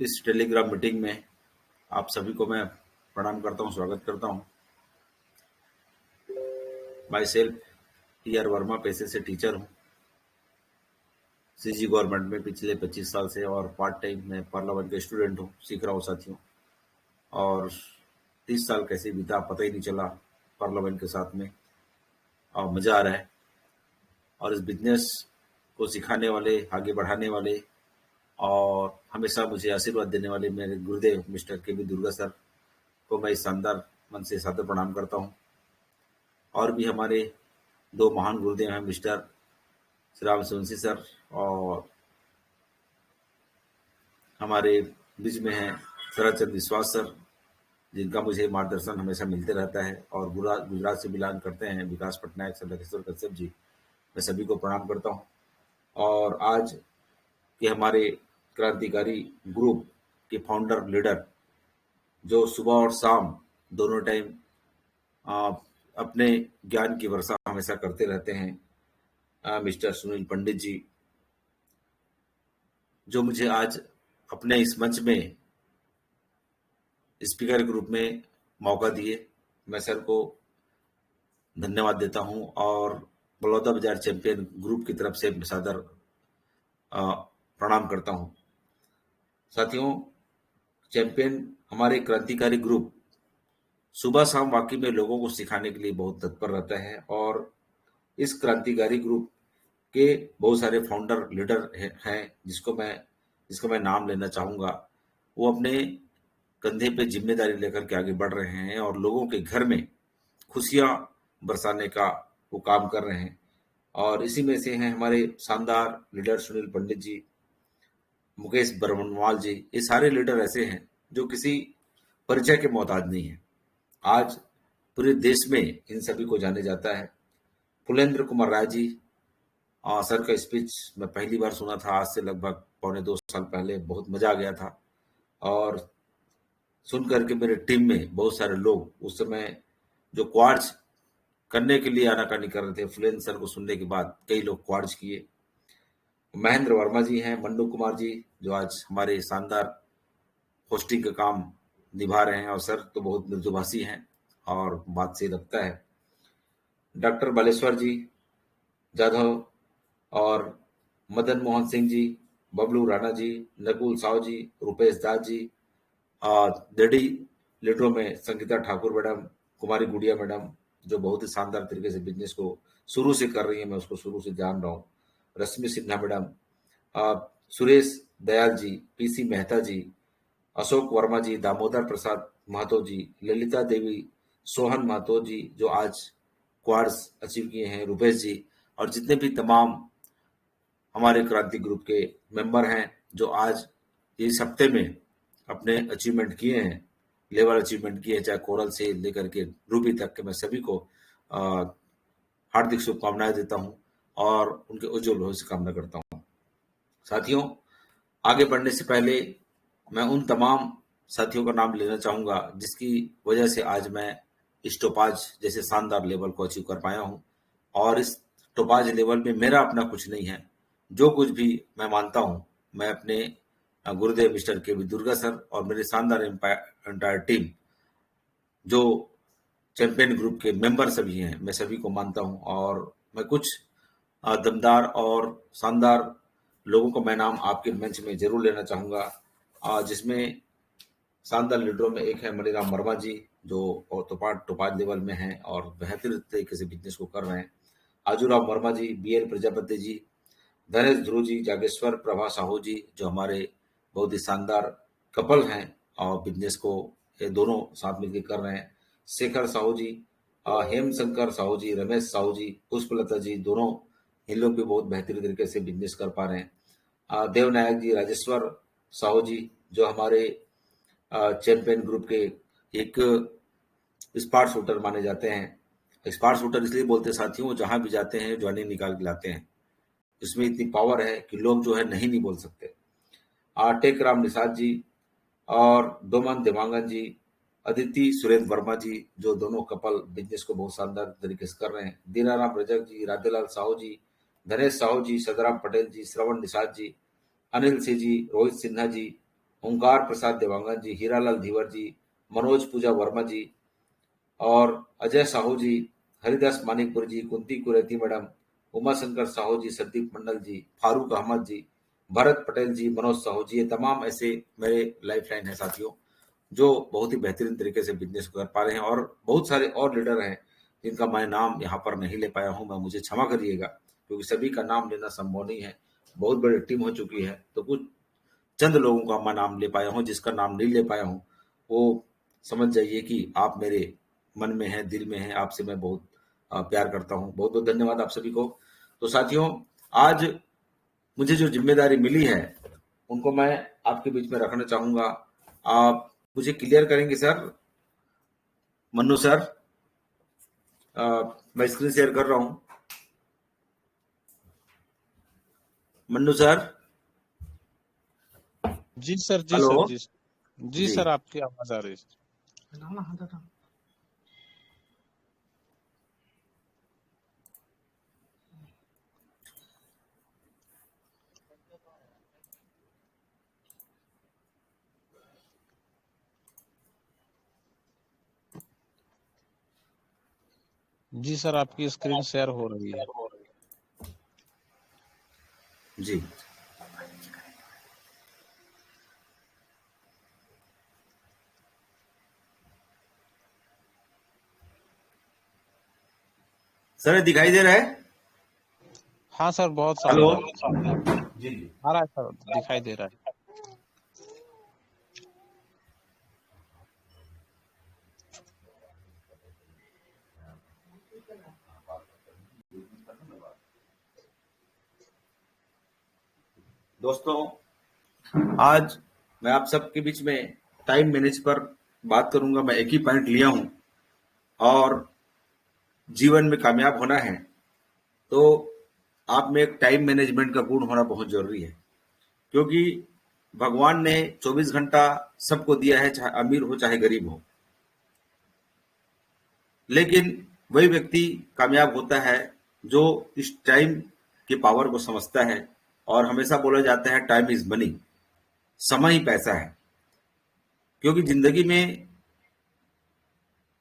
इस Telegram meeting में आप सभी को मैं प्रणाम करता हूं, स्वागत करता हूं। My self T R Verma, पेशे से टीचर हूं, सीजी गवर्नमेंट में पिछले 25 साल से, और पार्ट टाइम में पार्लावन के स्टूडेंट हूं, सीख रहा हूं साथियों। और 30 साल कैसे बीता पता ही नहीं चला पार्लावन के साथ में, और मज़ा आ रहा है। और इस बिजनेस को सिखाने वाले, आगे बढ़ाने वाले और हमेशा मुझे आशीर्वाद देने वाले मेरे गुरुदेव मिस्टर के दुर्गा सर को मैं इस शानदार मन से सादर प्रणाम करता हूं। और भी हमारे दो महान गुरुदेव हैं, मिस्टर श्री राम सोनसी सर, और हमारे बीच में हैं शरद चंद्र विश्वास सर, जिनका मुझे मार्गदर्शन हमेशा मिलते रहता है। और गुजरात से बिलोंग करते हैं विकास पटनायक सर, लखेश्वर कश्यप जी, मैं सभी को प्रणाम करता हूँ। और आज के हमारे क्रांतिकारी ग्रुप के फाउंडर लीडर, जो सुबह और शाम दोनों टाइम अपने ज्ञान की वर्षा हमेशा करते रहते हैं, मिस्टर सुनील पंडित जी, जो मुझे आज अपने इस मंच में स्पीकर के रूप में मौका दिए, मैं सर को धन्यवाद देता हूं। और बलौदा बाजार चैंपियन ग्रुप की तरफ से सादर प्रणाम करता हूं। साथियों, चैंपियन हमारे क्रांतिकारी ग्रुप सुबह शाम वाकई में लोगों को सिखाने के लिए बहुत तत्पर रहता है। और इस क्रांतिकारी ग्रुप के बहुत सारे फाउंडर लीडर हैं, जिसको मैं नाम लेना चाहूँगा। वो अपने कंधे पे जिम्मेदारी लेकर के आगे बढ़ रहे हैं और लोगों के घर में खुशियाँ बरसाने का वो काम कर रहे हैं। और इसी में से हैं हमारे शानदार लीडर सुनील पंडित जी, मुकेश बरनवाल जी। ये सारे लीडर ऐसे हैं जो किसी परिचय के मोहताज नहीं है। आज पूरे देश में इन सभी को जाने जाता है। फुलेंद्र कुमार राय जी, सर का स्पीच मैं पहली बार सुना था, आज से लगभग 1.25 साल पहले। बहुत मजा आ गया था। और सुन करके मेरे टीम में बहुत सारे लोग उस समय जो क्वार्ट्ज करने के लिए आनाकानी कर रहे थे, फुलेंद्र सर को सुनने के बाद कई लोग क्वार्ट्ज किए। महेंद्र वर्मा जी हैं, मंडू कुमार जी, जो आज हमारे शानदार होस्टिंग का काम निभा रहे हैं। और सर तो बहुत मृदुभाषी हैं और बात से लगता है। डॉक्टर बालेश्वर जी जाधव और मदन मोहन सिंह जी, बबलू राणा जी, नकुल साव जी, रुपेश दास जी, देडी लीडरों में संगीता ठाकुर मैडम, कुमारी गुड़िया मैडम, जो बहुत ही शानदार तरीके से बिजनेस को शुरू से कर रही है, मैं उसको शुरू से जान रहा हूँ। रश्मि सिन्हा मैडम, सुरेश दयाल जी, पीसी मेहता जी, अशोक वर्मा जी, दामोदर प्रसाद महतो जी, ललिता देवी, सोहन महतो जी, जो आज क्वार्ट्स अचीव किए हैं, रुपेश जी, और जितने भी तमाम हमारे क्रांति ग्रुप के मेंबर हैं जो आज इस हफ्ते में अपने अचीवमेंट किए हैं, लेवल अचीवमेंट किए हैं, चाहे कोरल से लेकर के रूबी तक के, मैं सभी को हार्दिक शुभकामनाएं देता हूं और उनके उज्जवल भविष्य कामना करता हूं। साथियों, आगे बढ़ने से पहले मैं उन तमाम साथियों का नाम लेना चाहूंगा जिसकी वजह से आज मैं इस टोपाज जैसे शानदार लेवल को अचीव कर पाया हूं। और इस टोपाज लेवल में मेरा अपना कुछ नहीं है। जो कुछ भी मैं मानता हूं, मैं अपने गुरुदेव मिस्टर के दुर्गा सर और मेरे शानदार एंटायर टीम, जो चैंपियन ग्रुप के मेंबर सभी हैं, मैं सभी को मानता हूं। और मैं कुछ दमदार और शानदार लोगों को मैं नाम आपके मंच में जरूर लेना चाहूंगा, जिसमें शानदार लीडरों में एक है मणिराम वर्मा जी, जो टोपाज लेवल में हैं और बेहतर तरीके से बिजनेस को कर रहे हैं। आजूराम वर्मा जी, BL प्रजापति जी, धनेश ध्रुव जी, जागेश्वर प्रभा साहू जी, जो हमारे बहुत ही शानदार कपल हैं और बिजनेस को ये दोनों साथ मिलकर कर रहे हैं। शेखर साहू जी, हेम शंकर साहू जी, रमेश साहू जी, पुष्पलता जी, दोनों इन लोग भी बहुत बेहतरीन तरीके से बिजनेस कर पा रहे हैं। देवनायक जी, राजेश्वर साहू जी, जो हमारे चैंपियन ग्रुप के एक स्पार्ट शूटर माने जाते हैं। स्पार्ट शूटर इसलिए बोलते साथियों, जहां भी जाते हैं ज्वाइनिंग निकाल के लाते हैं। इसमें इतनी पावर है कि लोग जो है नहीं बोल सकते। टेकराम निषाद जी और डोमन देवांगन जी, अदिति सुरेंद्र वर्मा जी, जो दोनों कपल बिजनेस को बहुत शानदार तरीके से कर रहे हैं। दीनाराम रजक जी, राधेलाल साहू जी, धनेश साहू जी, सदराम पटेल जी, श्रवण निषाद जी, अनिल सिंह जी, रोहित सिन्हा जी, ओंकार प्रसाद देवांगन जी, हीरालाल धीवर जी, मनोज पूजा वर्मा जी और अजय साहू जी, हरिदास मानिकपुर जी, कुंती कुरेती मैडम, उमाशंकर साहू जी, संदीप मंडल जी, फारूक अहमद जी, भरत पटेल जी, मनोज साहू जी, ये तमाम ऐसे मेरे लाइफ लाइन है साथियों, जो बहुत ही बेहतरीन तरीके से बिजनेस कर पा रहे हैं। और बहुत सारे और लीडर हैं जिनका मैं नाम यहाँ पर नहीं ले पाया हूँ, मैं मुझे क्षमा करिएगा, क्योंकि सभी का नाम लेना संभव नहीं है, बहुत बड़ी टीम हो चुकी है। तो कुछ चंद लोगों का मैं नाम ले पाया हूँ, जिसका नाम नहीं ले पाया हूँ वो समझ जाइए कि आप मेरे मन में हैं, दिल में हैं, आपसे मैं बहुत प्यार करता हूँ। बहुत बहुत धन्यवाद आप सभी को। तो साथियों, आज मुझे जो जिम्मेदारी मिली है उनको मैं आपके बीच में रखना चाहूंगा। आप मुझे क्लियर करेंगे सर? मन्नू सर, मैं स्क्रीन शेयर कर रहा हूँ। मन्नू सर, जी सर, जी हेलो सर, जी जी जी। सर, आपकी आवाज आ रही है। जी सर, आपकी स्क्रीन शेयर हो रही है। जी सर, ये दिखाई दे रहा है? हाँ सर, बहुत हेलो शानदार। जी जी। आ रहा है सर, दिखाई दे रहा है। दोस्तों, आज मैं आप सबके बीच में टाइम मैनेज पर बात करूंगा। मैं एक ही पॉइंट लिया हूं, और जीवन में कामयाब होना है तो आप में एक टाइम मैनेजमेंट का गुण होना बहुत जरूरी है। क्योंकि भगवान ने 24 घंटा सबको दिया है, चाहे अमीर हो चाहे गरीब हो, लेकिन वही व्यक्ति कामयाब होता है जो इस टाइम की पावर को समझता है। और हमेशा बोला जाता है टाइम इज मनी, समय ही पैसा है। क्योंकि जिंदगी में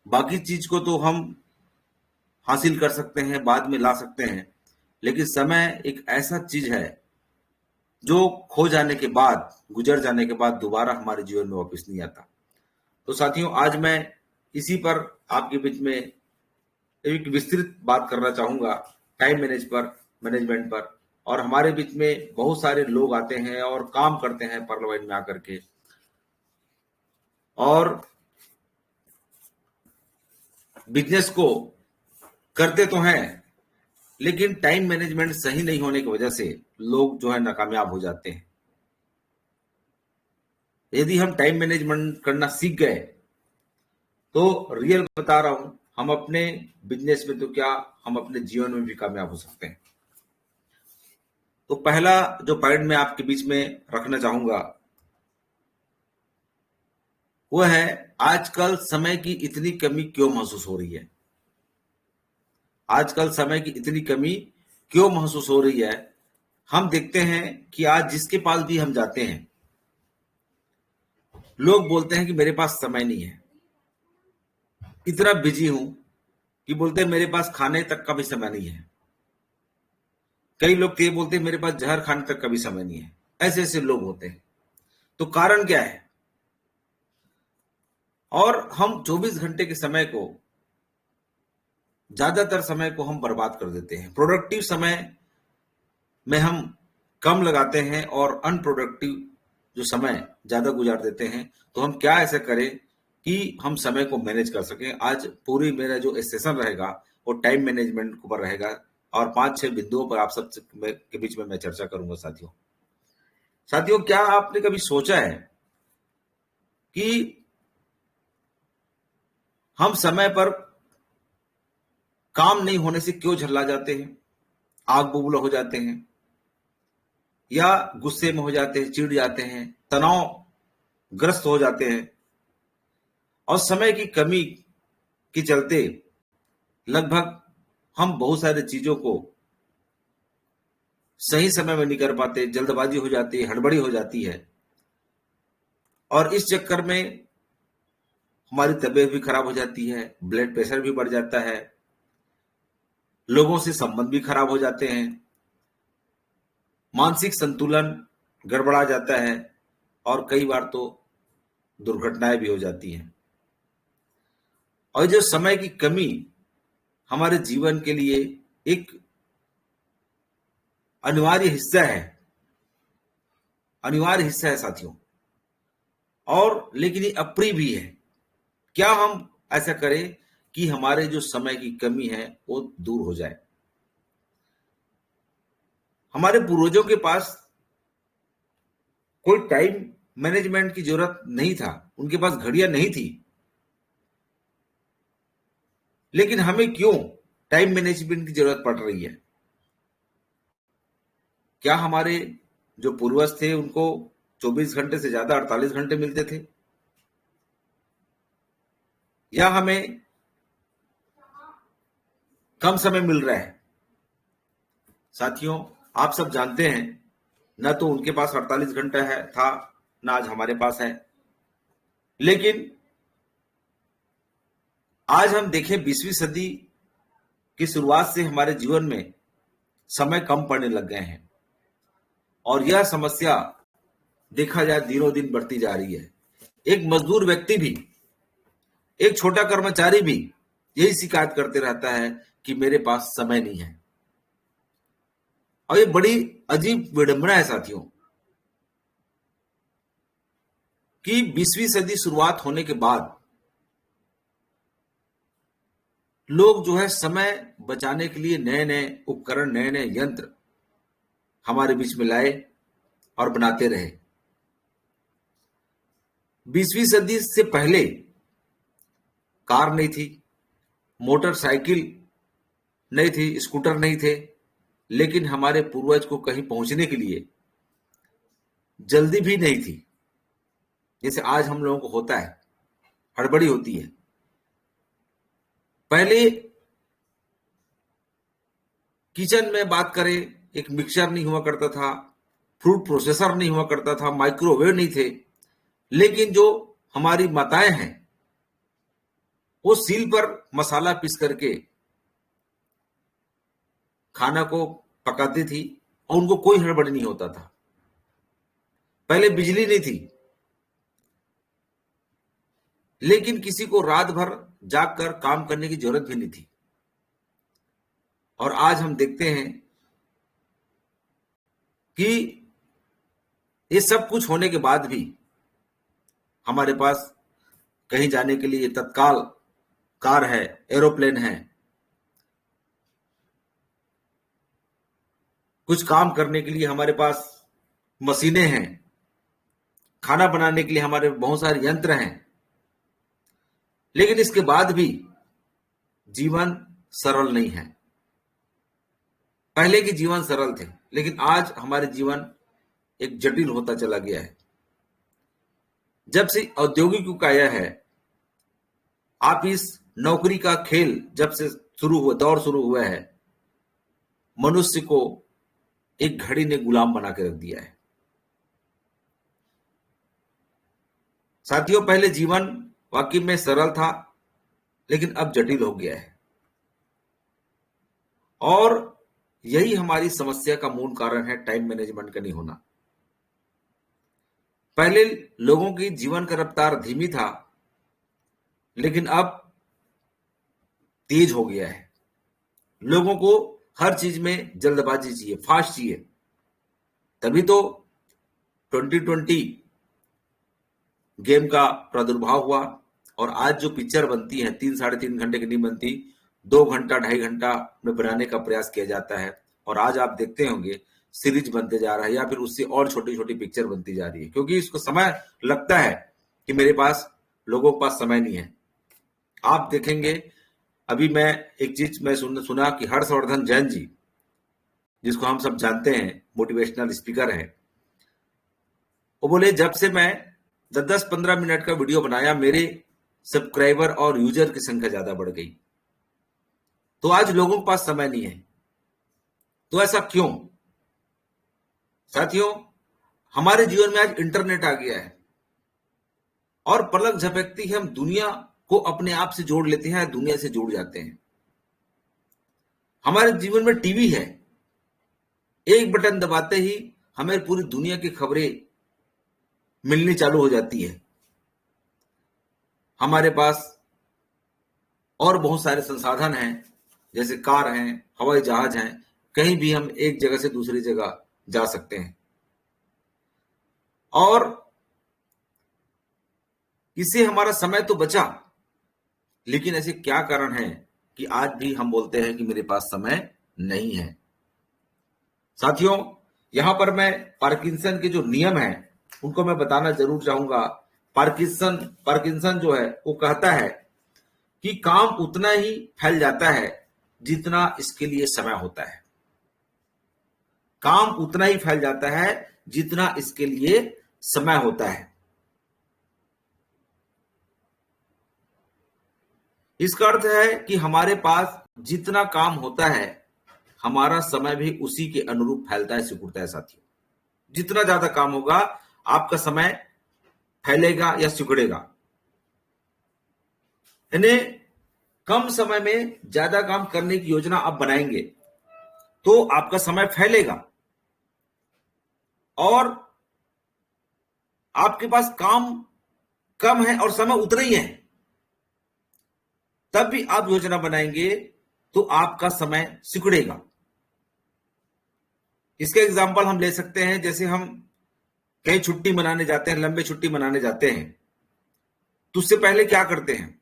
बाकी चीज को तो हम हासिल कर सकते हैं, बाद में ला सकते हैं, लेकिन समय एक ऐसा चीज है जो खो जाने के बाद, गुजर जाने के बाद दोबारा हमारे जीवन में वापस नहीं आता। तो साथियों, आज मैं इसी पर आपके बीच में एक विस्तृत बात करना चाहूंगा, टाइम मैनेजमेंट पर। और हमारे बीच में बहुत सारे लोग आते हैं और काम करते हैं पार्लियामेंट में आकर के, और बिजनेस को करते तो हैं, लेकिन टाइम मैनेजमेंट सही नहीं होने की वजह से लोग जो है नाकामयाब हो जाते हैं। यदि हम टाइम मैनेजमेंट करना सीख गए तो रियल बता रहा हूं, हम अपने बिजनेस में तो क्या, हम अपने जीवन में भी कामयाब हो सकते हैं। तो पहला जो पॉइंट मैं आपके बीच में रखना चाहूंगा वो है, आजकल समय की इतनी कमी क्यों महसूस हो रही है? आजकल समय की इतनी कमी क्यों महसूस हो रही है? हम देखते हैं कि आज जिसके पास भी हम जाते हैं, लोग बोलते हैं कि मेरे पास समय नहीं है, इतना बिजी हूं, कि बोलते हैं मेरे पास खाने तक का भी समय नहीं है। कई लोग तो ये बोलते हैं मेरे पास जहर खाने तक का भी समय नहीं है। ऐसे ऐसे लोग होते हैं। तो कारण क्या है? और हम 24 घंटे के समय को, ज्यादातर समय को हम बर्बाद कर देते हैं। प्रोडक्टिव समय में हम कम लगाते हैं और अनप्रोडक्टिव जो समय ज्यादा गुजार देते हैं। तो हम क्या ऐसा करें कि हम समय को मैनेज कर सकें? आज पूरी मेरा जो सेशन रहेगा वो टाइम मैनेजमेंट के ऊपर रहेगा, और 5-6 बिंदुओं पर आप सब के बीच में मैं चर्चा करूंगा। साथियों साथियों, क्या आपने कभी सोचा है कि हम समय पर काम नहीं होने से क्यों झल्ला जाते हैं, आग बबूला हो जाते हैं, या गुस्से में हो जाते हैं, चिढ़ जाते हैं, तनाव ग्रस्त हो जाते हैं, और समय की कमी के चलते लगभग हम बहुत सारी चीजों को सही समय में नहीं कर पाते, जल्दबाजी हो जाती है, हड़बड़ी हो जाती है। और इस चक्कर में हमारी तबीयत भी खराब हो जाती है, ब्लड प्रेशर भी बढ़ जाता है, लोगों से संबंध भी खराब हो जाते हैं, मानसिक संतुलन गड़बड़ा जाता है और कई बार तो दुर्घटनाएं भी हो जाती हैं। और जो समय की कमी हमारे जीवन के लिए एक अनिवार्य हिस्सा है साथियों, और लेकिन ये अप्रिय भी है। क्या हम ऐसा करें कि हमारे जो समय की कमी है वो दूर हो जाए। हमारे पूर्वजों के पास कोई टाइम मैनेजमेंट की जरूरत नहीं था, उनके पास घड़ियां नहीं थी, लेकिन हमें क्यों टाइम मैनेजमेंट की जरूरत पड़ रही है? क्या हमारे जो पूर्वज थे उनको 24 घंटे से ज्यादा 48 घंटे मिलते थे, या हमें कम समय मिल रहा है? साथियों, आप सब जानते हैं, न तो उनके पास 48 घंटा था, ना आज हमारे पास है। लेकिन आज हम देखें 20वीं सदी की शुरुआत से हमारे जीवन में समय कम पड़ने लग गए हैं, और यह समस्या देखा जाए दिनों दिन बढ़ती जा रही है। एक मजदूर व्यक्ति भी, एक छोटा कर्मचारी भी यही शिकायत करते रहता है कि मेरे पास समय नहीं है। और ये बड़ी अजीब विडंबना है साथियों कि 20वीं सदी शुरुआत होने के बाद लोग जो है समय बचाने के लिए नए नए उपकरण, नए नए यंत्र हमारे बीच में लाए और बनाते रहे। 20वीं सदी से पहले कार नहीं थी, मोटरसाइकिल नहीं थी, स्कूटर नहीं थे, लेकिन हमारे पूर्वज को कहीं पहुंचने के लिए जल्दी भी नहीं थी, जैसे आज हम लोगों को होता है, हड़बड़ी होती है। पहले किचन में बात करें, एक मिक्सर नहीं हुआ करता था, फ्रूट प्रोसेसर नहीं हुआ करता था, माइक्रोवेव नहीं थे, लेकिन जो हमारी माताएं हैं वो सील पर मसाला पीस करके खाना को पकाती थी और उनको कोई हड़बड़ी नहीं होता था। पहले बिजली नहीं थी, लेकिन किसी को रात भर जागकर काम करने की जरूरत भी नहीं थी। और आज हम देखते हैं कि ये सब कुछ होने के बाद भी हमारे पास कहीं जाने के लिए तत्काल कार है, एरोप्लेन है, कुछ काम करने के लिए हमारे पास मशीनें हैं, खाना बनाने के लिए हमारे बहुत सारे यंत्र हैं, लेकिन इसके बाद भी जीवन सरल नहीं है। पहले के जीवन सरल थे, लेकिन आज हमारे जीवन एक जटिल होता चला गया है। जब से औद्योगिक युग आया है, आप इस नौकरी का खेल जब से दौर शुरू हुआ है, मनुष्य को एक घड़ी ने गुलाम बना के रख दिया है। साथियों, पहले जीवन वाकई में सरल था, लेकिन अब जटिल हो गया है, और यही हमारी समस्या का मूल कारण है, टाइम मैनेजमेंट का नहीं होना। पहले लोगों की जीवन का रफ्तार धीमी था, लेकिन अब तेज हो गया है। लोगों को हर चीज में जल्दबाजी चाहिए, फास्ट चाहिए। तभी तो 2020 गेम का प्रादुर्भाव हुआ, और आज जो पिक्चर बनती है 3-3.5 घंटे की नहीं बनती, 2 घंटा 2.5 घंटा में बनाने का प्रयास किया जाता है। और आज आप देखते होंगे सीरीज बनते जा रहा है, या फिर उससे और छोटी छोटी पिक्चर बनती जा रही है, क्योंकि इसको समय लगता है कि मेरे पास, लोगों के पास समय नहीं है। आप देखेंगे, अभी मैं एक चीज मैं सुना कि हर्षवर्धन जैन जी, जिसको हम सब जानते हैं, मोटिवेशनल स्पीकर हैं, वो बोले जब से मैं 10-15 मिनट का वीडियो बनाया, मेरे सब्सक्राइबर और यूजर की संख्या ज्यादा बढ़ गई। तो आज लोगों के पास समय नहीं है। तो ऐसा क्यों? साथियों, हमारे जीवन में आज इंटरनेट आ गया है, और पलक झपकते ही हम दुनिया को अपने आप से जोड़ लेते हैं, दुनिया से जुड़ जाते हैं। हमारे जीवन में टीवी है, एक बटन दबाते ही हमें पूरी दुनिया की खबरें मिलनी चालू हो जाती है। हमारे पास और बहुत सारे संसाधन हैं, जैसे कार हैं, हवाई जहाज हैं, कहीं भी हम एक जगह से दूसरी जगह जा सकते हैं। और इससे हमारा समय तो बचा, लेकिन ऐसे क्या कारण है कि आज भी हम बोलते हैं कि मेरे पास समय नहीं है। साथियों, यहां पर मैं पार्किंसन के जो नियम हैं उनको मैं बताना जरूर चाहूंगा। पार्किंसन जो है वो कहता है कि काम उतना ही फैल जाता है जितना इसके लिए समय होता है। काम उतना ही फैल जाता है जितना इसके लिए समय होता है। इसका अर्थ है कि हमारे पास जितना काम होता है, हमारा समय भी उसी के अनुरूप फैलता है, सिकुड़ता है। साथियों, जितना ज्यादा काम होगा, आपका समय फैलेगा या सिकुड़ेगा। यानी कम समय में ज्यादा काम करने की योजना आप बनाएंगे तो आपका समय फैलेगा, और आपके पास काम कम है और समय उतना ही है, तब भी आप योजना बनाएंगे तो आपका समय सिकुड़ेगा। इसका एग्जाम्पल हम ले सकते हैं, जैसे हम कहीं छुट्टी मनाने जाते हैं, लंबे छुट्टी मनाने जाते हैं, तो उससे पहले क्या करते हैं?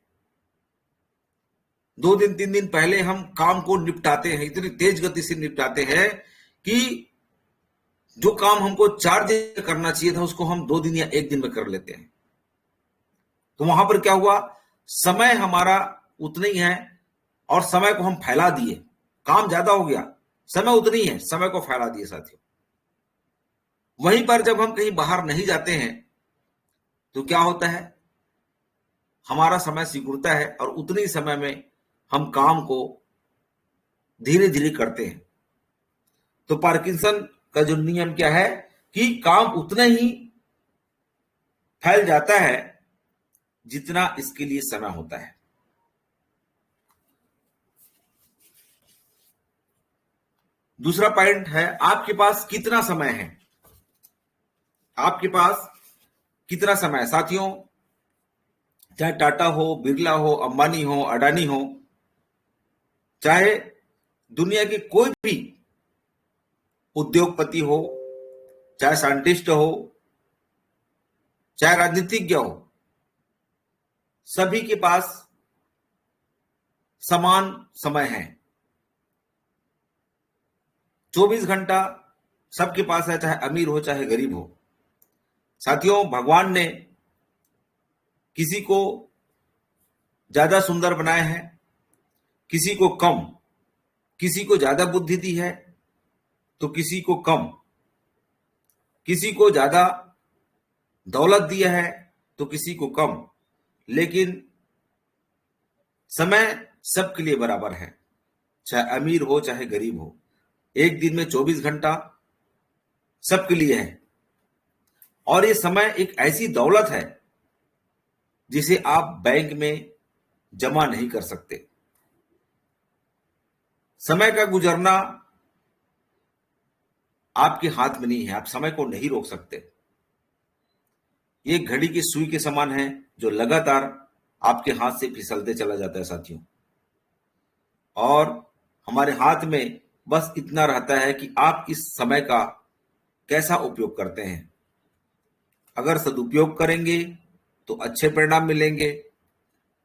2 दिन 3 दिन पहले हम काम को निपटाते हैं, इतनी तेज गति से निपटाते हैं कि जो काम हमको 4 दिन में करना चाहिए था उसको हम 2 दिन या 1 दिन में कर लेते हैं। तो वहां पर क्या हुआ? समय हमारा उतना ही है और समय को हम फैला दिए। काम ज्यादा हो गया, समय उतना ही है, समय को फैला दिए। साथियों, वहीं पर जब हम कहीं बाहर नहीं जाते हैं तो क्या होता है? हमारा समय सिकुड़ता है और उतने ही समय में हम काम को धीरे धीरे करते हैं। तो पार्किंसन का जो नियम क्या है कि काम उतना ही फैल जाता है जितना इसके लिए समय होता है। दूसरा पॉइंट है, आपके पास कितना समय है? आपके पास कितना समय है? साथियों, चाहे टाटा हो, बिरला हो, अंबानी हो, अडानी हो, चाहे दुनिया के कोई भी उद्योगपति हो, चाहे साइंटिस्ट हो, चाहे राजनीतिज्ञ हो, सभी के पास समान समय है। 24 घंटा सबके पास है, चाहे अमीर हो चाहे गरीब हो। साथियों, भगवान ने किसी को ज्यादा सुंदर बनाया है, किसी को कम, किसी को ज्यादा बुद्धि दी है तो किसी को कम, किसी को ज्यादा दौलत दिया है तो किसी को कम, लेकिन समय सबके लिए बराबर है, चाहे अमीर हो चाहे गरीब हो। एक दिन में 24 घंटा सबके लिए है, और ये समय एक ऐसी दौलत है जिसे आप बैंक में जमा नहीं कर सकते। समय का गुजरना आपके हाथ में नहीं है, आप समय को नहीं रोक सकते। ये घड़ी की सुई के समान है जो लगातार आपके हाथ से फिसलते चला जाता है। साथियों, और हमारे हाथ में बस इतना रहता है कि आप इस समय का कैसा उपयोग करते हैं। अगर सदुपयोग करेंगे तो अच्छे परिणाम मिलेंगे,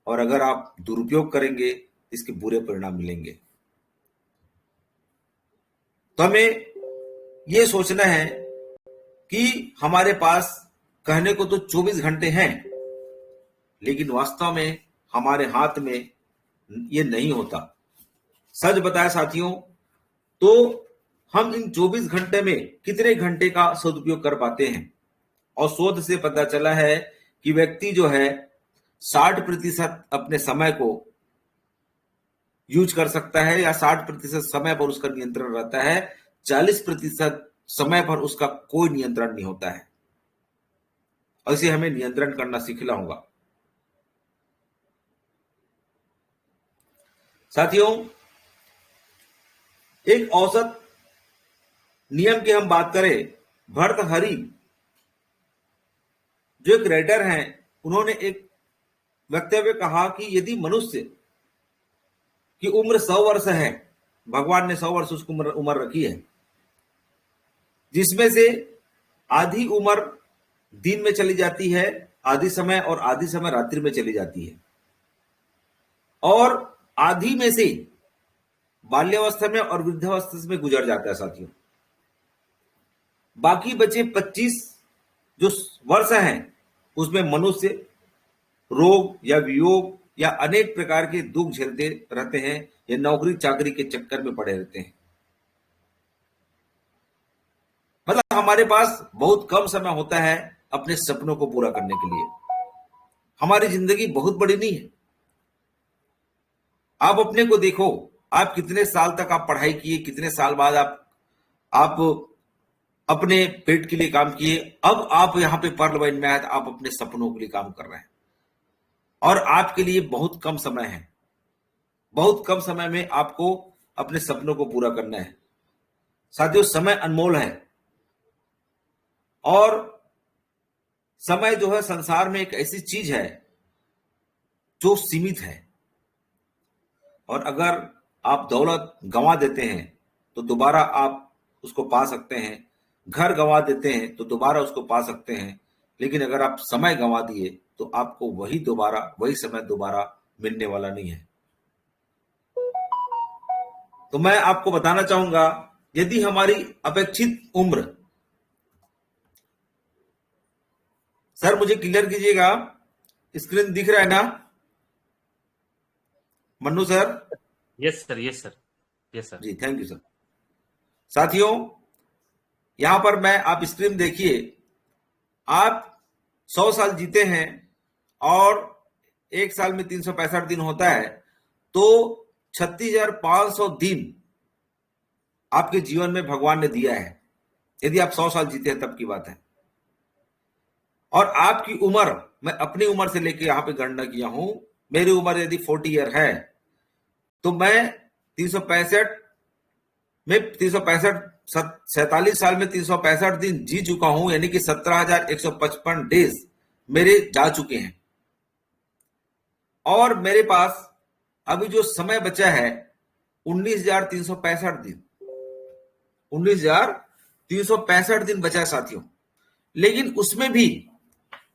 और अगर आप दुरुपयोग करेंगे इसके बुरे परिणाम मिलेंगे। तो हमें यह सोचना है कि हमारे पास कहने को तो 24 घंटे हैं, लेकिन वास्तव में हमारे हाथ में ये नहीं होता। सच बताया साथियों, तो हम इन 24 घंटे में कितने घंटे का सदुपयोग कर पाते हैं? और शोध से पता चला है कि व्यक्ति जो है 60% अपने समय को यूज कर सकता है, या 60% समय पर उसका नियंत्रण रहता है, 40% समय पर उसका कोई नियंत्रण नहीं होता है। और इसे हमें नियंत्रण करना सीखना होगा। साथियों, एक औसत नियम की हम बात करें, भर्तृहरि जो एक राइटर हैं, उन्होंने एक वक्तव्य कहा कि यदि मनुष्य की उम्र 100 वर्ष है, भगवान ने 100 वर्ष उसको उम्र रखी है, जिसमें से आधी उम्र दिन में चली जाती है आधी समय, और आधी समय रात्रि में चली जाती है, और आधी में से बाल्यावस्था में और वृद्धावस्था में गुजर जाता है साथियों। बाकी बचे 25 जो वर्ष हैं, उसमें मनुष्य रोग या वियोग या अनेक प्रकार के दुख झेलते रहते हैं, या नौकरी चाकरी के चक्कर में पड़े रहते हैं। मतलब हमारे पास बहुत कम समय होता है अपने सपनों को पूरा करने के लिए। हमारी जिंदगी बहुत बड़ी नहीं है। आप अपने को देखो, आप कितने साल तक आप पढ़ाई किए, कितने साल बाद आप अपने पेट के लिए काम किए, अब आप यहां पे पर्ल वाइन में आए, आप अपने सपनों के लिए काम कर रहे हैं, और आपके लिए बहुत कम समय है। बहुत कम समय में आपको अपने सपनों को पूरा करना है। साथियों, समय अनमोल है, और समय जो है संसार में एक ऐसी चीज है जो सीमित है, और अगर आप दौलत गंवा देते हैं तो दोबारा आप उसको पा सकते हैं, घर गंवा देते हैं तो दोबारा उसको पा सकते हैं, लेकिन अगर आप समय गंवा दिए तो आपको वही समय दोबारा मिलने वाला नहीं है। तो मैं आपको बताना चाहूंगा, यदि हमारी अपेक्षित उम्र, सर मुझे क्लियर कीजिएगा, स्क्रीन दिख रहा है ना Mannu sir? Yes sir, yes sir, yes sir ji, thank you sir. साथियों, यहां पर मैं, आप स्क्रीन देखिए, आप 100 साल जीते हैं और एक साल में 365 दिन होता है, तो 36,500 दिन आपके जीवन में भगवान ने दिया है, यदि आप 100 साल जीते हैं तब की बात है। और आपकी उम्र, मैं अपनी उम्र से लेके यहां पे गणना किया हूं, मेरी उम्र यदि 40 ईयर है, तो मैं 365 में 47 साल में 365 दिन जी चुका हूं, यानी कि 17,155 डेज मेरे जा चुके हैं। और मेरे पास अभी जो समय बचा है 19,365 दिन, 19,365 दिन बचा है साथियों। लेकिन उसमें भी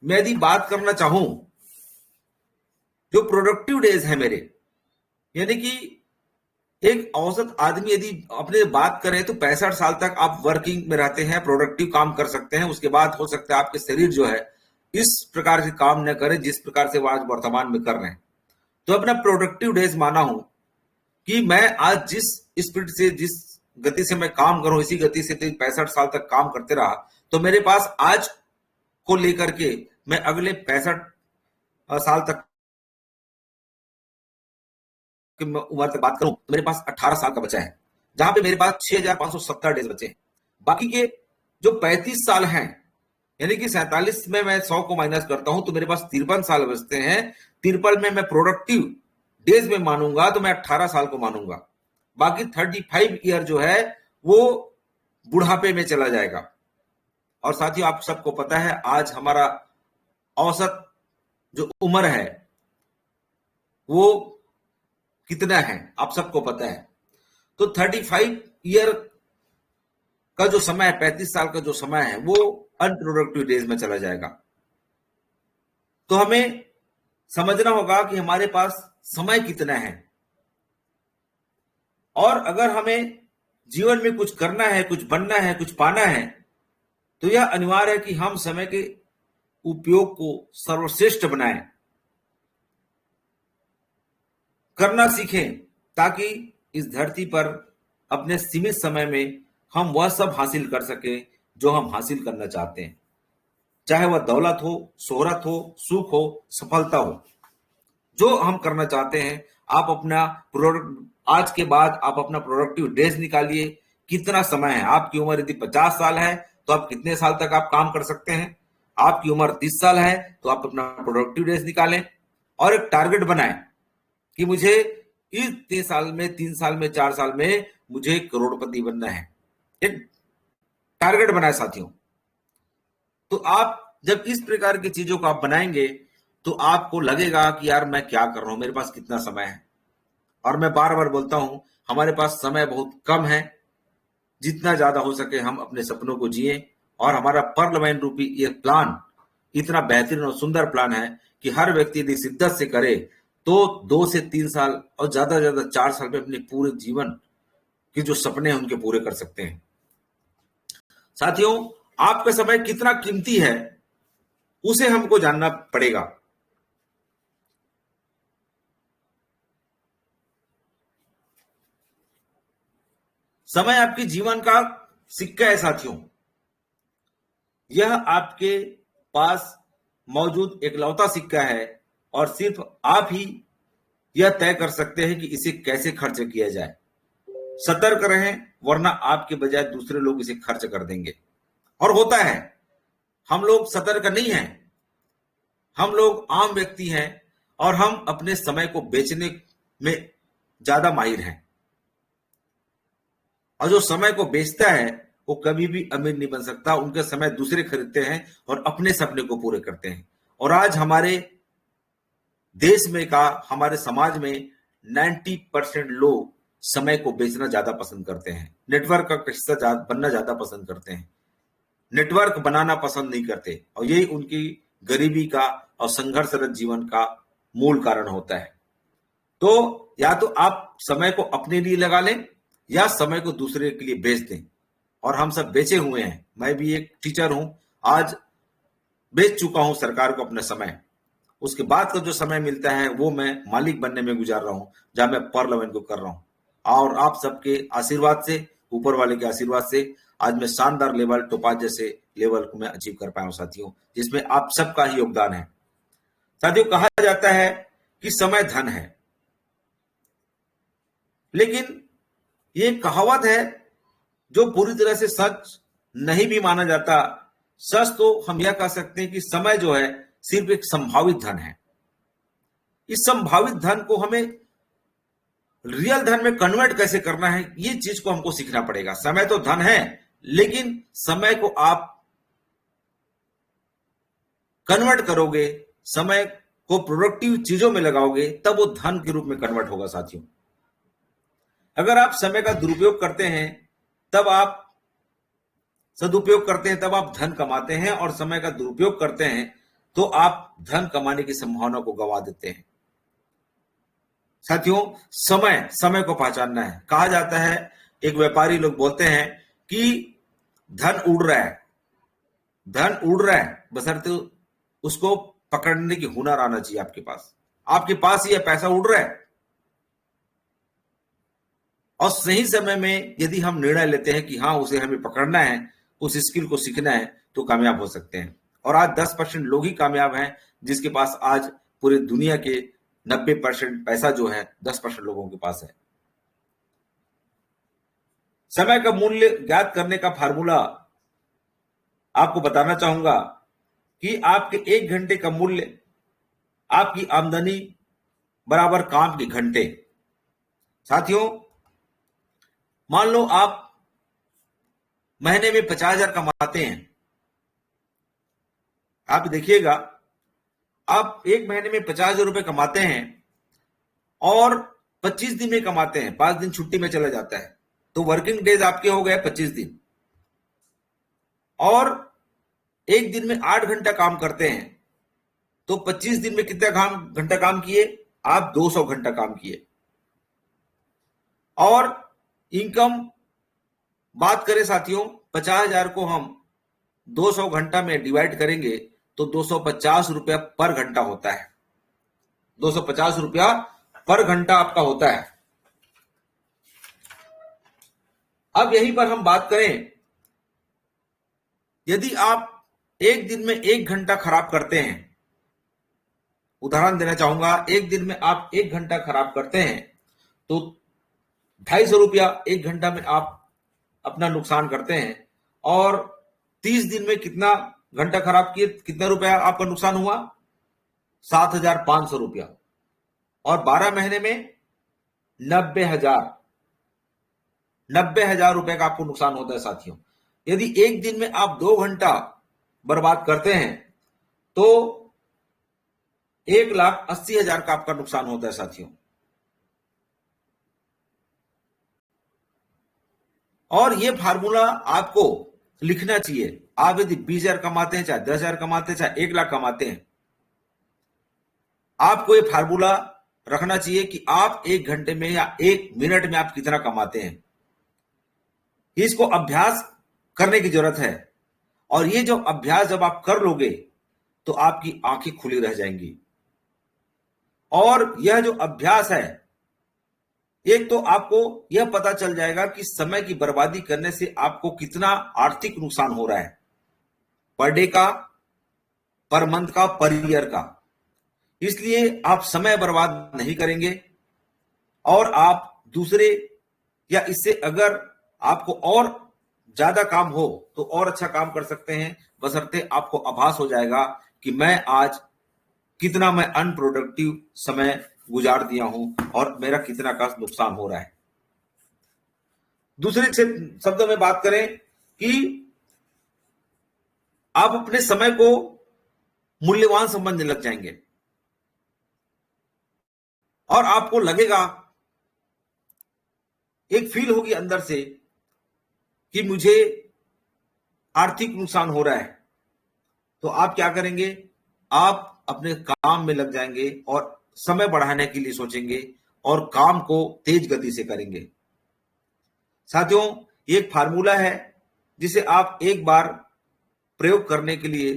मैं यदि बात करना चाहूं, जो प्रोडक्टिव डेज है मेरे, यानी कि एक औसत आदमी यदि अपने बात करें तो 65 साल तक आप वर्किंग में रहते हैं, प्रोडक्टिव काम कर सकते हैं। उसके बाद हो सकता है आपके शरीर जो है इस प्रकार से काम न करे जिस प्रकार से वो आज वर्तमान में कर रहे हैं। तो अपना प्रोडक्टिव डेज माना हूं कि मैं आज जिस स्पीड से, जिस गति से मैं काम करूं, इसी गति से 65 साल तक काम करते रहा, तो मेरे पास आज को लेकर के मैं अगले 65 साल तक की उम्र तक बात करूं तो मेरे पास 18 साल का बचा है, जहां पे मेरे पास 6,570 डेज बचे हैं। बाकी के जो 35 साल हैं, यानी कि 47 में मैं 100 को माइनस करता हूं तो मेरे पास 53 साल बचते हैं। 53 में मैं प्रोडक्टिव डेज में मानूंगा तो मैं 18 साल को मानूंगा। बाकी 35 ईयर जो है वो बुढ़ापे में चला जाएगा। और साथियों, आप सबको पता है आज हमारा औसत जो उम्र है वो कितना है, आप सबको पता है। तो 35 ईयर का जो समय है, 35 साल का जो समय है, वो अनप्रोडक्टिव डेज में चला जाएगा। तो हमें समझना होगा कि हमारे पास समय कितना है, और अगर हमें जीवन में कुछ करना है, कुछ बनना है, कुछ पाना है, तो यह अनिवार्य है कि हम समय के उपयोग को सर्वश्रेष्ठ बनाएं, करना सीखें, ताकि इस धरती पर अपने सीमित समय में हम वह सब हासिल कर सकें जो हम हासिल करना चाहते हैं, चाहे वह दौलत हो, शोहरत हो, सुख हो, सफलता हो, जो हम करना चाहते हैं। आप अपना आज के बाद आप अपना प्रोडक्टिव डेज निकालिए। कितना समय है, आपकी उम्र यदि 50 साल है तो आप कितने साल तक आप काम कर सकते हैं? आपकी उम्र 30 साल है तो आप अपना प्रोडक्टिव डेज निकालें और एक टारगेट बनाएं कि मुझे इस 3 साल में, 3 साल में, 4 साल में मुझे करोड़पति बनना है। एक टारगेट बनाए साथियों। तो आप जब इस प्रकार की चीजों को आप बनाएंगे तो आपको लगेगा कि यार मैं क्या कर रहा हूं, मेरे पास कितना समय है। और मैं बार बार बोलता हूं, हमारे पास समय बहुत कम है। जितना ज्यादा हो सके हम अपने सपनों को जिए। और हमारा पर्ल माइंड रूपी ये प्लान इतना बेहतरीन और सुंदर प्लान है कि हर व्यक्ति यदि शिद्दत से करे तो 2 से 3 साल और ज्यादा से ज्यादा 4 साल में अपने पूरे जीवन के जो सपने हैं उनके पूरे कर सकते हैं। साथियों, आपका समय कितना कीमती है उसे हमको जानना पड़ेगा। समय आपके जीवन का सिक्का है साथियों। यह आपके पास मौजूद एकलौता सिक्का है और सिर्फ आप ही यह तय कर सकते हैं कि इसे कैसे खर्च किया जाए। सतर्क रहें, वरना आपके बजाय दूसरे लोग इसे खर्च कर देंगे। और होता है, हम लोग सतर्क नहीं हैं, हम लोग आम व्यक्ति हैं और हम अपने समय को बेचने में ज्यादा माहिर हैं। और जो समय को बेचता है वो कभी भी अमीर नहीं बन सकता। उनके समय दूसरे खरीदते हैं और अपने सपने को पूरे करते हैं। और आज हमारे देश में हमारे समाज में 90% लोग समय को बेचना ज्यादा पसंद करते हैं। नेटवर्क का हिस्सा बनना ज्यादा पसंद करते हैं, नेटवर्क बनाना पसंद नहीं करते। और यही उनकी गरीबी का और संघर्षरत जीवन का मूल कारण होता है। तो या तो आप समय को अपने लिए लगा लें या समय को दूसरे के लिए बेच दें। और हम सब बेचे हुए हैं। मैं भी एक टीचर हूं, आज बेच चुका हूं सरकार को अपना समय। उसके बाद का जो समय मिलता है वो मैं मालिक बनने में गुजार रहा हूं, जहां मैं पार्लियामेंट को कर रहा हूं। और आप सबके आशीर्वाद से, ऊपर वाले के आशीर्वाद से आज मैं शानदार लेवल, टोपाज जैसे लेवल को मैं अचीव कर पाया हूं साथियों, जिसमें आप सबका ही योगदान है। साथियों, कहा जाता है कि समय धन है, लेकिन ये कहावत है जो पूरी तरह से सच नहीं भी माना जाता। सच तो हम यह कह सकते हैं कि समय जो है सिर्फ एक संभावित धन है। इस संभावित धन को हमें रियल धन में कन्वर्ट कैसे करना है, ये चीज को हमको सीखना पड़ेगा। समय तो धन है, लेकिन समय को आप कन्वर्ट करोगे, समय को प्रोडक्टिव चीजों में लगाओगे, तब वो धन के रूप में कन्वर्ट होगा साथियों। अगर आप समय का दुरुपयोग करते हैं, तब आप सदुपयोग करते हैं, तब आप धन कमाते हैं। और समय का दुरुपयोग करते हैं तो आप धन कमाने की संभावना को गंवा देते हैं। साथियों, समय को पहचानना है। कहा जाता है, एक व्यापारी लोग बोलते हैं कि धन उड़ रहा है, धन उड़ रहा है, बशर्ते उसको पकड़ने की हुनर आना चाहिए आपके पास। आपके पास ये पैसा उड़ रहा है और सही समय में यदि हम निर्णय लेते हैं कि हाँ उसे हमें पकड़ना है, उस स्किल को सीखना है, तो कामयाब हो सकते हैं। और आज 10% लोग ही कामयाब हैं, जिसके पास आज पूरी दुनिया के 90% पैसा जो है 10% लोगों के पास है। समय का मूल्य ज्ञात करने का फार्मूला आपको बताना चाहूंगा कि आपके 1 घंटे का मूल्य आपकी आमदनी बराबर काम के घंटे। साथियों, मान लो आप महीने में 50,000 कमाते हैं। आप देखिएगा, आप एक महीने में 50,000 रुपए कमाते हैं और 25 दिन में कमाते हैं, 5 दिन छुट्टी में चला जाता है, तो वर्किंग डेज आपके हो गए 25 दिन। और एक दिन में 8 घंटा काम करते हैं, तो 25 दिन में कितना घंटा काम किए आप? 200 घंटा काम किए। और इनकम बात करें साथियों, 50,000 को हम 200 घंटा में डिवाइड करेंगे तो 250 रुपया पर घंटा होता है। 250 रुपया पर घंटा आपका होता है। अब यहीं पर हम बात करें, यदि आप एक दिन में 1 घंटा खराब करते हैं, उदाहरण देना चाहूंगा, एक दिन में आप 1 घंटा खराब करते हैं तो 250 रुपया 1 घंटा में आप अपना नुकसान करते हैं। और 30 दिन में कितना घंटा खराब किए, कितना रुपया आपका नुकसान हुआ? 7,500 रुपया। और 12 महीने में 90,000 रुपए का आपको नुकसान होता है साथियों। यदि एक दिन में आप 2 घंटा बर्बाद करते हैं तो 1,80,000 का आपका नुकसान होता है साथियों। और ये फार्मूला आपको लिखना चाहिए। आप यदि 20,000 कमाते हैं, चाहे 10,000 कमाते हैं, चाहे 1,00,000 कमाते हैं, आपको ये फार्मूला रखना चाहिए कि आप 1 घंटे में या 1 मिनट में आप कितना कमाते हैं। इसको अभ्यास करने की जरूरत है। और ये जो अभ्यास जब आप कर लोगे तो आपकी आंखें खुली रह जाएंगी। और यह जो अभ्यास है, एक तो आपको यह पता चल जाएगा कि समय की बर्बादी करने से आपको कितना आर्थिक नुकसान हो रहा है, पर डे का, पर मंथ का, पर ईयर का। इसलिए आप समय बर्बाद नहीं करेंगे और आप दूसरे या इससे अगर आपको और ज्यादा काम हो तो और अच्छा काम कर सकते हैं, बशर्ते आपको आभास हो जाएगा कि मैं आज कितना मैं अनप्रोडक्टिव समय गुजार दिया हूं और मेरा कितना का नुकसान हो रहा है। दूसरे शब्दों में बात करें कि आप अपने समय को मूल्यवान समझने लग जाएंगे और आपको लगेगा, एक फील होगी अंदर से कि मुझे आर्थिक नुकसान हो रहा है। तो आप क्या करेंगे? आप अपने काम में लग जाएंगे और समय बढ़ाने के लिए सोचेंगे और काम को तेज गति से करेंगे। साथियों, एक फार्मूला है जिसे आप एक बार प्रयोग करने के लिए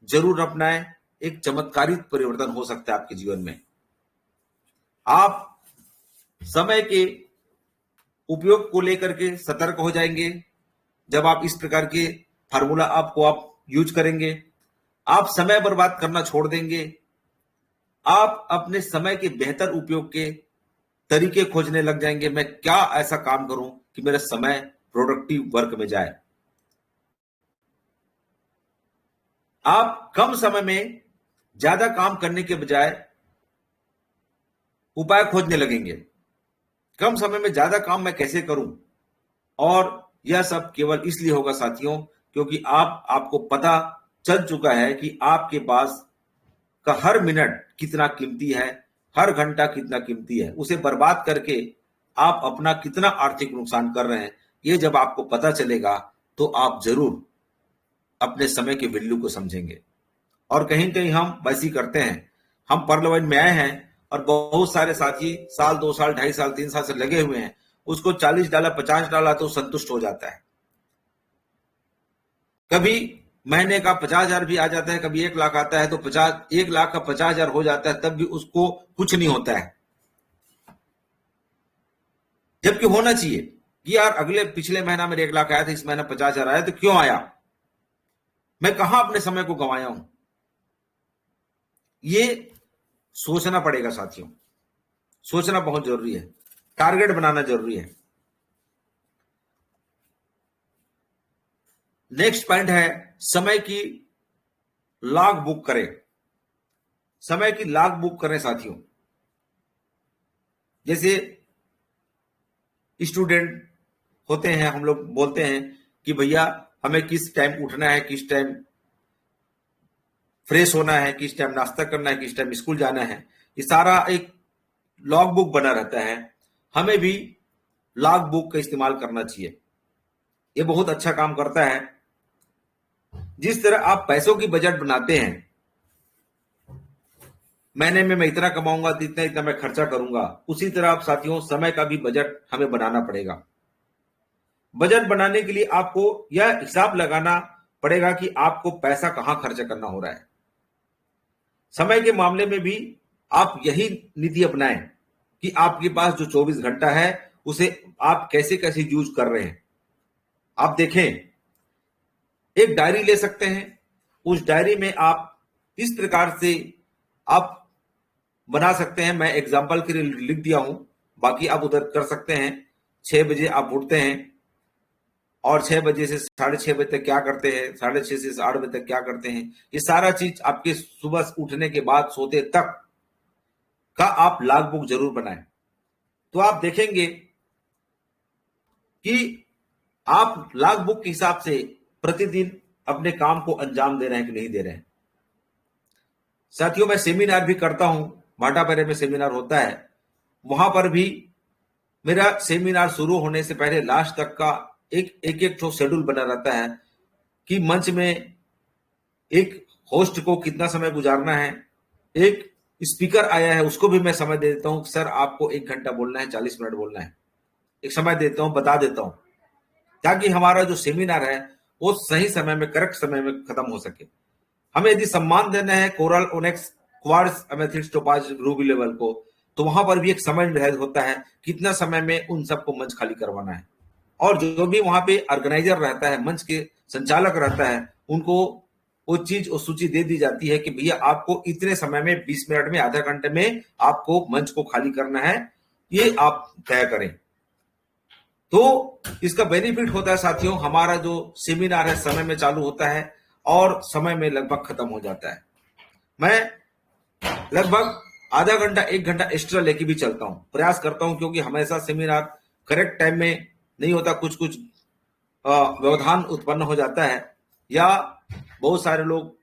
जरूर अपनाएं। एक चमत्कारिक परिवर्तन हो सकता है आपके जीवन में। आप समय के उपयोग को लेकर के सतर्क हो जाएंगे जब आप इस प्रकार के फार्मूला आप यूज करेंगे। आप समय बर्बाद करना छोड़ देंगे। आप अपने समय के बेहतर उपयोग के तरीके खोजने लग जाएंगे। मैं क्या ऐसा काम करूं कि मेरा समय प्रोडक्टिव वर्क में जाए। आप कम समय में ज्यादा काम करने के बजाय उपाय खोजने लगेंगे। कम समय में ज्यादा काम मैं कैसे करूं? और यह सब केवल इसलिए होगा साथियों क्योंकि आपको पता चल चुका है कि आपके पास का हर मिनट कितना कीमती है, हर घंटा कितना कीमती है। उसे बर्बाद करके आप अपना कितना आर्थिक नुकसान कर रहे हैं, ये जब आपको पता चलेगा तो आप जरूर अपने समय के वैल्यू को समझेंगे। और कहीं कहीं हम वैसी करते हैं। हम परलवन में आए हैं और बहुत सारे साथी साल, 2 साल, 2.5 साल, 3 साल से लगे हुए हैं। उसको 40 डाला, 50 डाला तो संतुष्ट हो जाता है। कभी महीने का 50,000 भी आ जाता है, कभी 1,00,000 आता है तो 1,00,000 का 50,000 हो जाता है, तब भी उसको कुछ नहीं होता है। जबकि होना चाहिए कि यार पिछले महीना मेरे 1,00,000 आया था, इस महीना 50,000 आया, तो क्यों आया? मैं कहां अपने समय को गंवाया हूं? ये सोचना पड़ेगा साथियों। सोचना बहुत जरूरी है। टारगेट बनाना जरूरी है। नेक्स्ट पॉइंट है समय की लॉग बुक करें। समय की लॉग बुक करें साथियों। जैसे स्टूडेंट होते हैं, हम लोग बोलते हैं कि भैया हमें किस टाइम उठना है, किस टाइम फ्रेश होना है, किस टाइम नाश्ता करना है, किस टाइम स्कूल जाना है। ये सारा एक लॉग बुक बना रहता है। हमें भी लॉग बुक का इस्तेमाल करना चाहिए। ये बहुत अच्छा काम करता है। जिस तरह आप पैसों की बजट बनाते हैं, महीने में मैं इतना कमाऊंगा तो इतना इतना मैं खर्चा करूंगा, उसी तरह आप साथियों समय का भी बजट हमें बनाना पड़ेगा। बजट बनाने के लिए आपको यह हिसाब लगाना पड़ेगा कि आपको पैसा कहां खर्च करना हो रहा है। समय के मामले में भी आप यही नीति अपनाएं कि आपके पास जो 24 घंटा है उसे आप कैसे कैसे यूज कर रहे हैं। आप देखें, एक डायरी ले सकते हैं। उस डायरी में आप इस प्रकार से आप बना सकते हैं। मैं एग्जांपल के लिए लिख दिया हूं, बाकी आप उधर कर सकते हैं। 6 बजे आप उठते हैं और 6 बजे से 6:30 बजे तक क्या करते हैं, 6:30 से 8 बजे तक क्या करते हैं, ये सारा चीज आपके सुबह उठने के बाद सोते तक का आप लॉग बुक जरूर बनाएं। तो आप देखेंगे कि आप लॉग बुक के हिसाब से प्रतिदिन अपने काम को अंजाम दे रहे हैं कि नहीं दे रहे हैं। साथियों, मैं सेमिनार भी करता हूं, भाटापारे में सेमिनार होता है, वहां पर भी मेरा सेमिनार शुरू होने से पहले लास्ट तक का एक शेड्यूल बना रहता है कि मंच में एक होस्ट को कितना समय गुजारना है, एक स्पीकर आया है उसको भी मैं समय दे देता हूं, सर आपको 1 घंटा बोलना है, 40 मिनट बोलना है, एक समय देता हूं, बता देता हूं, ताकि हमारा जो सेमिनार है वो सही समय में, करेक्ट समय में खत्म हो सके। हमें यदि सम्मान देना है coral, ओनेक्स, quartz, amethyst, topaz, Ruby level को, तो वहां पर भी एक समय निर्धारित होता है कितना समय में उन सबको मंच खाली करवाना है। और जो भी वहां पे ऑर्गेनाइजर रहता है, मंच के संचालक रहता है, उनको वो चीज, वो सूची दे दी जाती है कि भैया आपको इतने समय में, 20 मिनट में, आधा घंटे में आपको मंच को खाली करना है, ये आप तय करें। तो इसका बेनिफिट होता है साथियों, हमारा जो सेमिनार है समय में चालू होता है और समय में लगभग खत्म हो जाता है। मैं लगभग आधा घंटा 1 घंटा एक्स्ट्रा लेके भी चलता हूं, प्रयास करता हूं, क्योंकि हमेशा सेमिनार करेक्ट टाइम में नहीं होता, कुछ कुछ व्यवधान उत्पन्न हो जाता है, या बहुत सारे लोग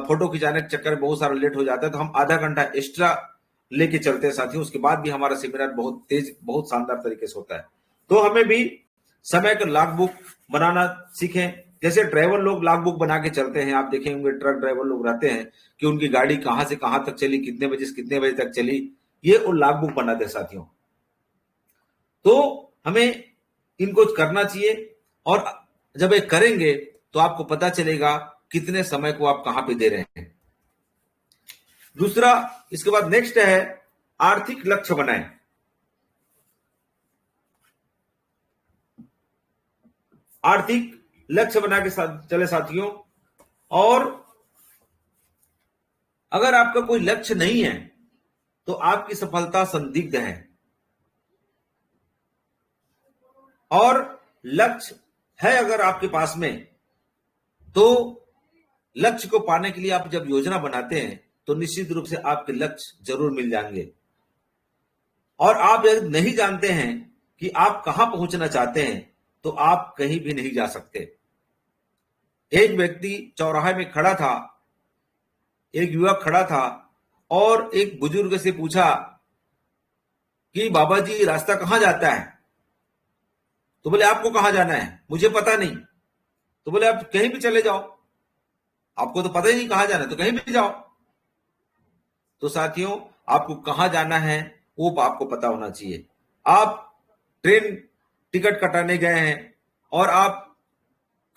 फोटो खिंचाने के चक्कर में बहुत सारा लेट हो जाता है, तो हम आधा घंटा एक्स्ट्रा लेके चलते हैं साथियों। उसके बाद भी हमारा सेमिनार बहुत तेज, बहुत शानदार तरीके से होता है। तो हमें भी समय का लॉग बुक बनाना सीखें। जैसे ड्राइवर लोग लॉग बुक बना के चलते हैं, आप देखेंगे ट्रक ड्राइवर लोग रहते हैं कि उनकी गाड़ी कहां से कहां तक चली, कितने बजे से कितने बजे तक चली, ये वो लॉग बुक बनाते हैं साथियों। तो हमें इनको करना चाहिए, और जब ये करेंगे तो आपको पता चलेगा कितने समय को आप कहां पे दे रहे हैं। दूसरा, इसके बाद नेक्स्ट है आर्थिक लक्ष्य बनाएं। आर्थिक लक्ष्य बना के चले साथियों। और अगर आपका कोई लक्ष्य नहीं है तो आपकी सफलता संदिग्ध है। और लक्ष्य है अगर आपके पास में, तो लक्ष्य को पाने के लिए आप जब योजना बनाते हैं तो निश्चित रूप से आपके लक्ष्य जरूर मिल जाएंगे। और आप यदि नहीं जानते हैं कि आप कहां पहुंचना चाहते हैं तो आप कहीं भी नहीं जा सकते। एक व्यक्ति चौराहे में खड़ा था, एक युवक खड़ा था, और एक बुजुर्ग से पूछा कि बाबा जी रास्ता कहां जाता है? तो बोले आपको कहां जाना है? मुझे पता नहीं। तो बोले आप कहीं भी चले जाओ, आपको तो पता ही नहीं कहां जाना है, तो कहीं भी जाओ। तो साथियों, आपको कहां जाना है वो आपको पता होना चाहिए। आप ट्रेन टिकट कटाने गए हैं और आप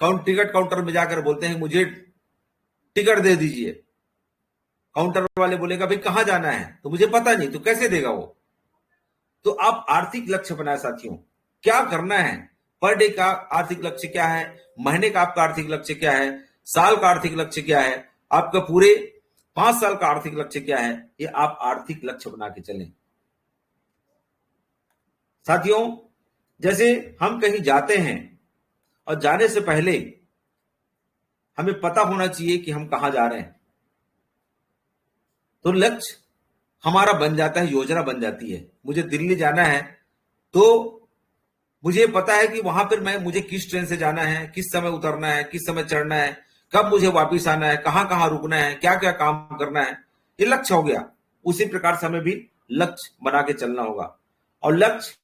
टिकट काउंटर में जाकर बोलते हैं मुझे टिकट दे दीजिए। काउंटर वाले बोलेगा भाई कहां जाना है? तो मुझे पता नहीं, तो कैसे देगा वो? तो आप आर्थिक लक्ष्य बनाए साथियों, क्या करना है, पर डे का आर्थिक लक्ष्य क्या है, महीने का आपका आर्थिक लक्ष्य क्या है, साल का आर्थिक लक्ष्य क्या है, आपका पूरे 5 साल का आर्थिक लक्ष्य क्या है, ये आप आर्थिक लक्ष्य बना के चलें साथियों। जैसे हम कहीं जाते हैं और जाने से पहले हमें पता होना चाहिए कि हम कहां जा रहे हैं, तो लक्ष्य हमारा बन जाता है, योजना बन जाती है। मुझे दिल्ली जाना है तो मुझे पता है कि वहां पर मुझे किस ट्रेन से जाना है, किस समय उतरना है, किस समय चढ़ना है, कब मुझे वापस आना है, कहां कहां रुकना है, क्या क्या काम करना है, ये लक्ष्य हो गया। उसी प्रकार से हमें भी लक्ष्य बना के चलना होगा। और लक्ष्य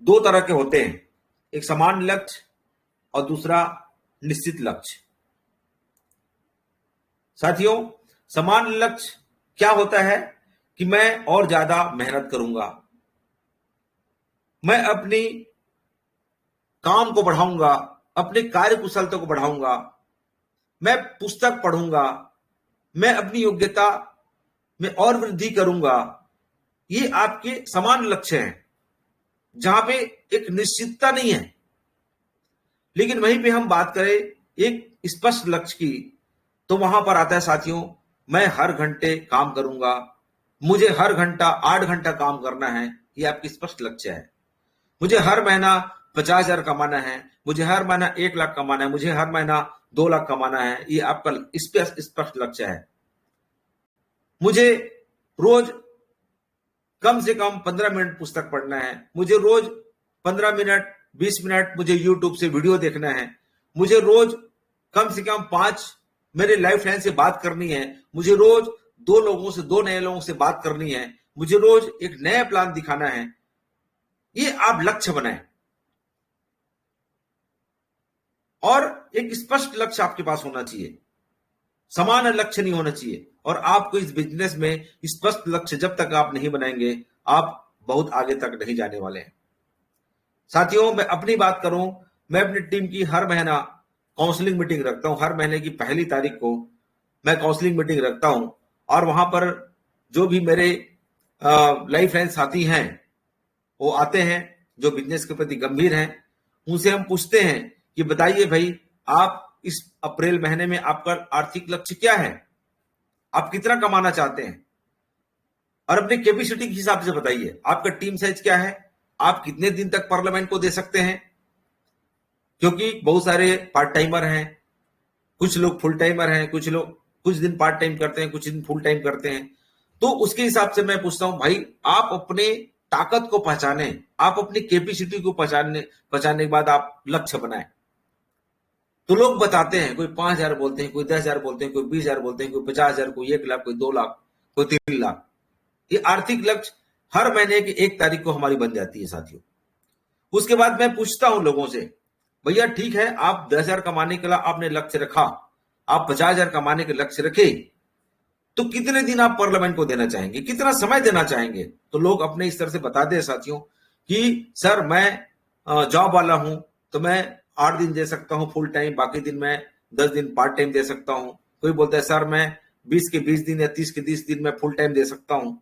2 तरह के होते हैं, एक समान लक्ष्य और दूसरा निश्चित लक्ष्य। साथियों, समान लक्ष्य क्या होता है कि मैं और ज्यादा मेहनत करूंगा, मैं अपनी काम को बढ़ाऊंगा, अपनी कार्य कुशलता को बढ़ाऊंगा, मैं पुस्तक पढ़ूंगा, मैं अपनी योग्यता में और वृद्धि करूंगा। ये आपके समान लक्ष्य हैं जहां पे एक निश्चितता नहीं है। लेकिन वहीं पे हम बात करें एक स्पष्ट लक्ष्य की, तो वहां पर आता है साथियों, मैं हर घंटे काम करूंगा, मुझे हर घंटा 8 घंटा काम करना है, ये आपकी स्पष्ट लक्ष्य है। मुझे हर महीना 50,000 कमाना है, मुझे हर महीना 1 लाख कमाना है, मुझे हर महीना 2 लाख कमाना है, ये आपका स्पष्ट लक्ष्य है। मुझे रोज कम से कम 15 मिनट पुस्तक पढ़ना है, मुझे रोज 15 मिनट 20 मिनट मुझे यूट्यूब से वीडियो देखना है, मुझे रोज कम से कम 5 मेरे लाइफ लाइन से बात करनी है, मुझे रोज 2 नए लोगों से बात करनी है, मुझे रोज एक नया प्लान दिखाना है। ये आप लक्ष्य बनाएं और एक स्पष्ट लक्ष्य आपके पास होना चाहिए, समान लक्ष्य नहीं होना चाहिए। और आपको इस बिजनेस में स्पष्ट लक्ष्य जब तक आप नहीं बनाएंगे, आप बहुत आगे तक नहीं जाने वाले हैं। साथियों, मैं अपनी बात करूं, मैं अपनी टीम की हर महीना काउंसलिंग मीटिंग रखता हूं। हर महीने की पहली तारीख को मैं काउंसलिंग मीटिंग रखता हूं और वहां पर जो भी मेरे लाइफ लाइन साथी हैं वो आते हैं, जो बिजनेस के प्रति गंभीर हैं। उनसे हम पूछते हैं कि बताइए भाई, आप इस अप्रैल महीने में आपका आर्थिक लक्ष्य क्या है, आप कितना कमाना चाहते हैं, और अपनी कैपेसिटी के हिसाब से बताइए। आपका टीम साइज क्या है, आप कितने दिन तक पार्लियामेंट को दे सकते हैं, क्योंकि बहुत सारे पार्ट टाइमर हैं, कुछ लोग फुल टाइमर हैं, कुछ लोग कुछ दिन पार्ट टाइम करते हैं, कुछ दिन फुल टाइम करते हैं। तो उसके हिसाब से मैं पूछता हूं, भाई आप अपने ताकत को पहचाने, आप अपनी कैपेसिटी को पहचानने के बाद आप लक्ष्य बनाएं। तो लोग बताते हैं, कोई 5,000 बोलते हैं, कोई 10,000 बोलते हैं, कोई 20,000 बोलते हैं, कोई 50,000, कोई 1 लाख, कोई 2 लाख, कोई 3 लाख। ये आर्थिक लक्ष्य हर महीने की 1 तारीख को हमारी बन जाती है साथियों। उसके बाद मैं पूछता हूं लोगों से, भैया ठीक है, आप 10,000 कमाने के लिए आपने लक्ष्य रखा, आप 50,000 कमाने के लक्ष्य रखे, तो कितने दिन आप पार्लियामेंट को देना चाहेंगे, कितना समय देना चाहेंगे? तो लोग अपने इस तरह से बताते हैं साथियों कि सर मैं जॉब वाला हूं, तो मैं 8 दिन दे सकता हूं फुल टाइम, बाकी दिन मैं 10 दिन पार्ट टाइम दे सकता हूं। कोई बोलता है सर मैं 20 के 20 दिन या 30 के 30 दिन में फुल टाइम दे सकता हूं।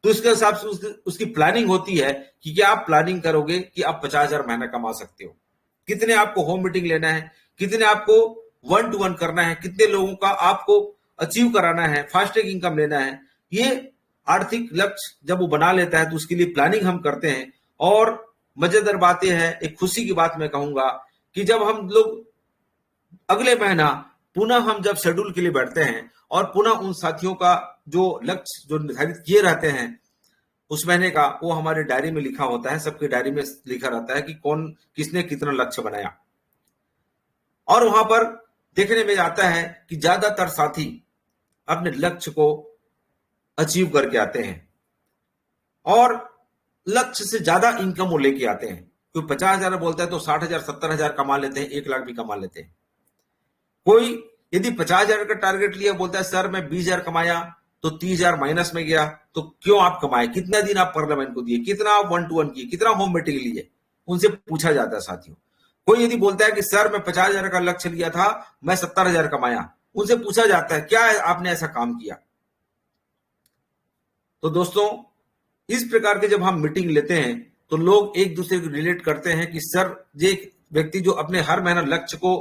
तो इसके हिसाब से उसकी प्लानिंग होती है कि क्या आप प्लानिंग करोगे कि आप 50,000 महीना कमा सकते हो, कितने आपको होम मीटिंग लेना है, कितने आपको 1 to 1 करना है, कितने लोगों का आपको अचीव कराना है, फास्ट ट्रैक इनकम लेना है। ये आर्थिक लक्ष्य जब वो बना लेता है तो उसके लिए प्लानिंग हम करते हैं। और मजेदार बात यह है, एक खुशी की बात मैं कहूंगा कि जब हम लोग अगले महीना पुनः हम जब शेड्यूल के लिए बैठते हैं और पुनः उन साथियों का जो लक्ष्य जो निर्धारित किए रहते हैं उस महीने का, वो हमारे डायरी में लिखा होता है, सबके डायरी में लिखा रहता है कि कौन किसने कितना लक्ष्य बनाया। और वहां पर देखने में आता है कि ज्यादातर साथी अपने लक्ष्य को अचीव करके आते हैं और लक्ष्य से ज्यादा इनकम वो लेके आते हैं। कोई 50,000 बोलता है तो 60,000 70,000 कमा लेते हैं, 1 लाख भी कमा लेते हैं। कोई यदि 50,000 का टारगेट लिया, बोलता है सर मैं 20,000 कमाया तो 30,000 माइनस में गया। तो क्यों आप कमाए, कितना दिन आप पार्लियामेंट को दिए, कितना आप 1 to 1 किए, कितना होम मीटिंग लिए, उनसे पूछा जाता है साथियों। कोई यदि बोलता है कि सर मैं 50,000 का लक्ष्य लिया था, मैं 70,000 कमाया, उनसे पूछा जाता है क्या आपने ऐसा काम किया। तो दोस्तों, इस प्रकार के जब हम मीटिंग लेते हैं तो लोग एक दूसरे को रिलेट करते हैं कि सर ये व्यक्ति जो अपने हर महीना लक्ष्य को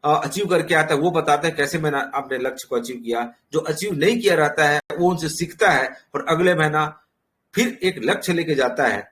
अचीव करके आता है, वो बताता है कैसे मैंने अपने लक्ष्य को अचीव किया। जो अचीव नहीं किया रहता है वो उनसे सीखता है और अगले महीना फिर एक लक्ष्य लेके जाता है